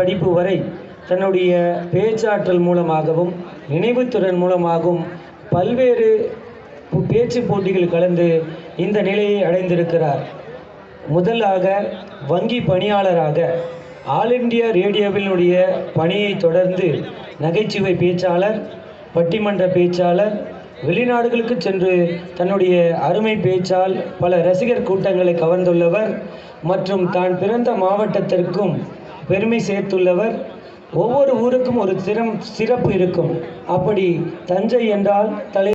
படிப்பு வரை தன்னுடைய பேச்சாற்றல் மூலமாகவும் நினைவுத்திறன் மூலமாகவும் பல்வேறு பேச்சு போட்டிகள் கலந்து இந்த நிலையை அடைந்திருக்கிறார். முதலாக வங்கி பணியாளராக ஆல் இண்டியா ரேடியோவினுடைய பணியை தொடர்ந்து நகைச்சுவை பேச்சாளர், பட்டிமன்ற பேச்சாளர், வெளிநாடுகளுக்கு சென்று தன்னுடைய அருமை பேச்சால் பல ரசிகர் கூட்டங்களை கவர்ந்துள்ளவர் மற்றும் தான் பிறந்த மாவட்டத்திற்கும் பெருமை சேர்த்துள்ளவர். ஒவ்வொரு ஊருக்கும் ஒரு சிறப்பு இருக்கும். அப்படி தஞ்சை என்றால் தலை